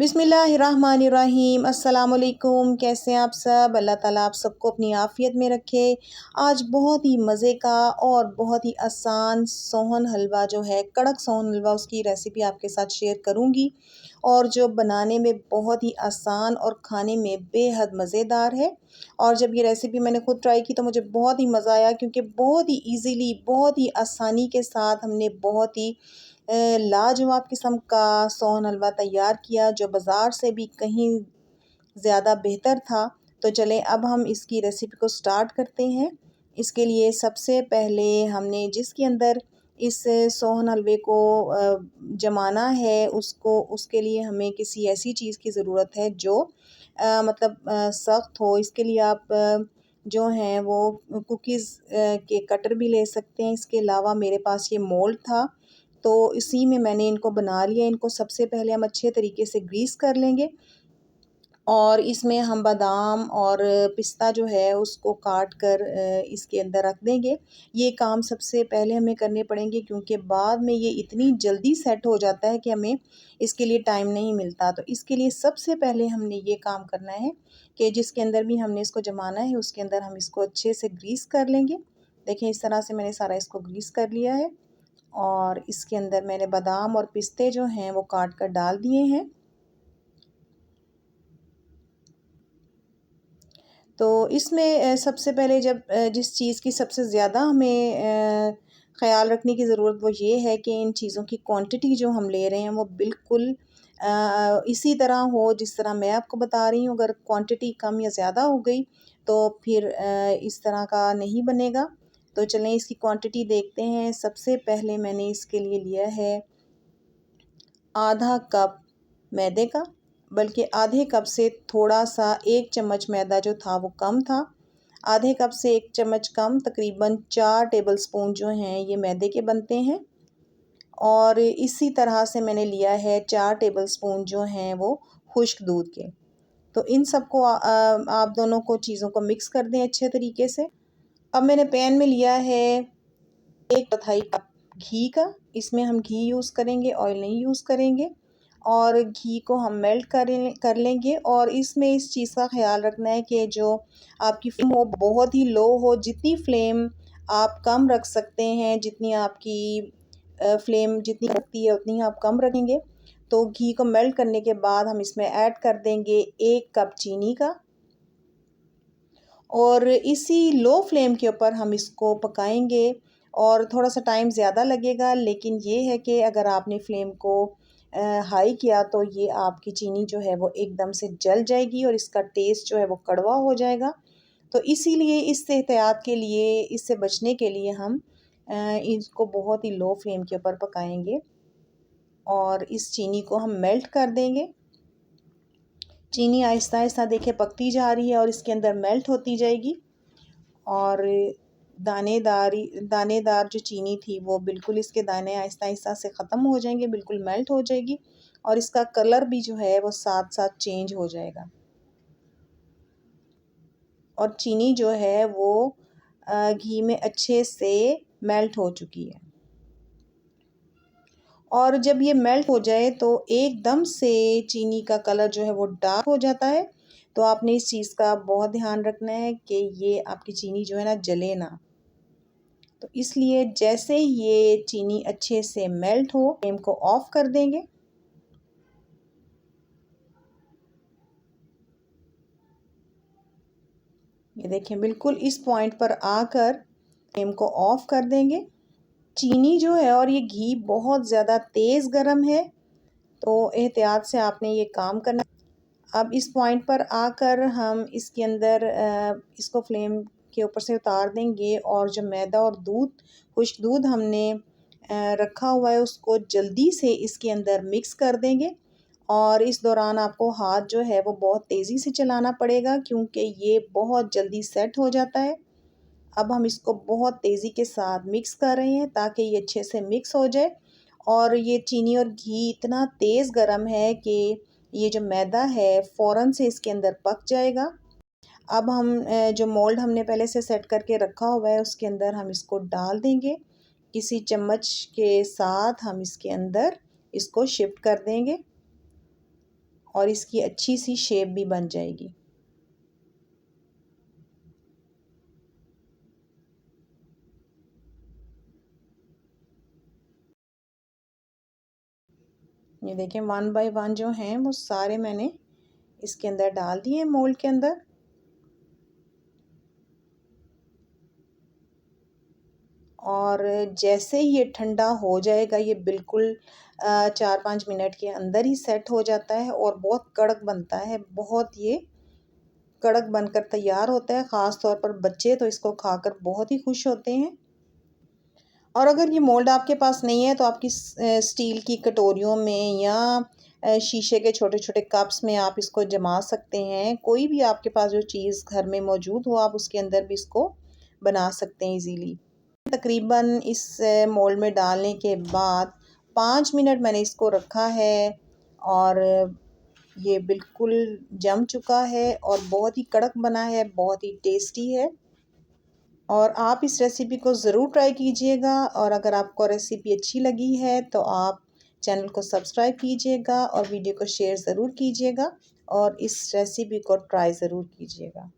बिस्मिल्लाहिर्रहमानिर्रहीम। अस्सलाम वालेकुम। कैसे हैं आप सब? अल्लाह ताला आप सबको अपनी आफ़ियत में रखे। आज बहुत ही मज़े का और बहुत ही आसान सोहन हलवा जो है, कड़क सोहन हलवा, उसकी रेसिपी आपके साथ शेयर करूंगी और जो बनाने में बहुत ही आसान और खाने में बेहद मज़ेदार है। और जब ये रेसिपी मैंने खुद ट्राई की तो मुझे बहुत ही मज़ा आया, क्योंकि बहुत ही ईज़िली, बहुत ही आसानी के साथ हमने बहुत ही लाजवाब किस्म का सोहन हलवा तैयार किया, जो बाज़ार से भी कहीं ज़्यादा बेहतर था। तो चलें अब हम इसकी रेसिपी को स्टार्ट करते हैं। इसके लिए सबसे पहले हमने जिसके अंदर इस सोहन हलवे को जमाना है, उसके लिए हमें किसी ऐसी चीज़ की ज़रूरत है जो सख्त हो। इसके लिए आप जो हैं वो कुकीज़ के कटर भी ले सकते हैं। इसके अलावा मेरे पास ये मोल्ड था, तो इसी में मैंने इनको बना लिया। इनको सबसे पहले हम अच्छे तरीके से ग्रीस कर लेंगे और इसमें हम बादाम और पिस्ता जो है उसको काट कर इसके अंदर रख देंगे। ये काम सबसे पहले हमें करने पड़ेंगे, क्योंकि बाद में ये इतनी जल्दी सेट हो जाता है कि हमें इसके लिए टाइम नहीं मिलता। तो इसके लिए सबसे पहले हमने ये काम करना है कि जिसके अंदर भी हमने इसको जमाना है उसके अंदर हम इसको अच्छे से ग्रीस कर लेंगे। देखें, इस तरह से मैंने सारा इसको ग्रीस कर लिया है और इसके अंदर मैंने बादाम और पिस्ते जो हैं वो काट कर डाल दिए हैं। तो इसमें सबसे पहले जिस चीज़ की सबसे ज़्यादा हमें ख़्याल रखने की ज़रूरत वो ये है कि इन चीज़ों की क्वांटिटी जो हम ले रहे हैं वो बिल्कुल इसी तरह हो जिस तरह मैं आपको बता रही हूँ। अगर क्वांटिटी कम या ज़्यादा हो गई तो फिर इस तरह का नहीं बनेगा। तो चलें इसकी क्वांटिटी देखते हैं। सबसे पहले मैंने इसके लिए लिया है आधा कप मैदे का, बल्कि आधे कप से थोड़ा सा 1 चम्मच मैदा जो था वो कम था। आधे कप से 1 चम्मच कम, तकरीबन 4 टेबलस्पून जो हैं ये मैदे के बनते हैं। और इसी तरह से मैंने लिया है 4 टेबलस्पून जो हैं वो खुश्क दूध के। तो इन सबको आप दोनों को चीज़ों को मिक्स कर दें अच्छे तरीके से। अब मैंने पैन में लिया है 1/4 कप घी का। इसमें हम घी यूज़ करेंगे, ऑयल नहीं यूज़ करेंगे। और घी को हम मेल्ट कर लेंगे और इसमें इस चीज़ का ख़्याल रखना है कि जो आपकी फ्लेम हो बहुत ही लो हो। जितनी फ्लेम आप कम रख सकते हैं, जितनी आपकी फ्लेम जितनी रखती है उतनी आप कम रखेंगे। तो घी को मेल्ट करने के बाद हम इसमें ऐड कर देंगे 1 कप चीनी का और इसी लो फ्लेम के ऊपर हम इसको पकाएंगे। और थोड़ा सा टाइम ज़्यादा लगेगा, लेकिन ये है कि अगर आपने फ्लेम को हाई किया तो ये आपकी चीनी जो है वो एकदम से जल जाएगी और इसका टेस्ट जो है वो कड़वा हो जाएगा। तो इसीलिए इससे एहतियात के लिए, इससे बचने के लिए हम इसको बहुत ही लो फ्लेम के ऊपर पकाएंगे और इस चीनी को हम मेल्ट कर देंगे। चीनी आहिस्ता आहिस्ता देखें पकती जा रही है और इसके अंदर मेल्ट होती जाएगी और दानेदार जो चीनी थी वो बिल्कुल, इसके दाने आहिस्ता आहिस्ता से ख़त्म हो जाएंगे, बिल्कुल मेल्ट हो जाएगी और इसका कलर भी जो है वो साथ साथ चेंज हो जाएगा। और चीनी जो है वो घी में अच्छे से मेल्ट हो चुकी है। और जब ये मेल्ट हो जाए तो एकदम से चीनी का कलर जो है वो डार्क हो जाता है। तो आपने इस चीज़ का बहुत ध्यान रखना है कि ये आपकी चीनी जो है ना जले ना। तो इसलिए जैसे ये चीनी अच्छे से मेल्ट हो, फ्लेम को ऑफ कर देंगे। ये देखें, बिल्कुल इस पॉइंट पर आकर फ्लेम को ऑफ कर देंगे। चीनी जो है और ये घी बहुत ज़्यादा तेज़ गर्म है, तो एहतियात से आपने ये काम करना। अब इस पॉइंट पर आकर हम इसके अंदर इसको फ्लेम के ऊपर से उतार देंगे और जो मैदा और दूध, खुश्क दूध हमने रखा हुआ है उसको जल्दी से इसके अंदर मिक्स कर देंगे। और इस दौरान आपको हाथ जो है वो बहुत तेज़ी से चलाना पड़ेगा, क्योंकि ये बहुत जल्दी सेट हो जाता है। अब हम इसको बहुत तेज़ी के साथ मिक्स कर रहे हैं ताकि ये अच्छे से मिक्स हो जाए। और ये चीनी और घी इतना तेज़ गरम है कि ये जो मैदा है फ़ौरन से इसके अंदर पक जाएगा। अब हम जो मोल्ड हमने पहले से सेट करके रखा हुआ है उसके अंदर हम इसको डाल देंगे। किसी चम्मच के साथ हम इसके अंदर इसको शिफ्ट कर देंगे और इसकी अच्छी सी शेप भी बन जाएगी। ये देखें 1 बाय 1 जो हैं वो सारे मैंने इसके अंदर डाल दिए मोल्ड के अंदर। और जैसे ही ये ठंडा हो जाएगा ये बिल्कुल 4-5 मिनट के अंदर ही सेट हो जाता है और बहुत कड़क बनता है। बहुत ये कड़क बनकर तैयार होता है। ख़ास तौर पर बच्चे तो इसको खाकर बहुत ही खुश होते हैं। और अगर ये मोल्ड आपके पास नहीं है तो आपकी स्टील की कटोरियों में या शीशे के छोटे-छोटे कप्स में आप इसको जमा सकते हैं। कोई भी आपके पास जो चीज़ घर में मौजूद हो आप उसके अंदर भी इसको बना सकते हैं ईज़िली। तकरीबन इस मोल्ड में डालने के बाद 5 मिनट मैंने इसको रखा है और ये बिल्कुल जम चुका है और बहुत ही कड़क बना है, बहुत ही टेस्टी है। और आप इस रेसिपी को ज़रूर ट्राई कीजिएगा और अगर आपको रेसिपी अच्छी लगी है तो आप चैनल को सब्सक्राइब कीजिएगा और वीडियो को शेयर ज़रूर कीजिएगा और इस रेसिपी को ट्राई ज़रूर कीजिएगा।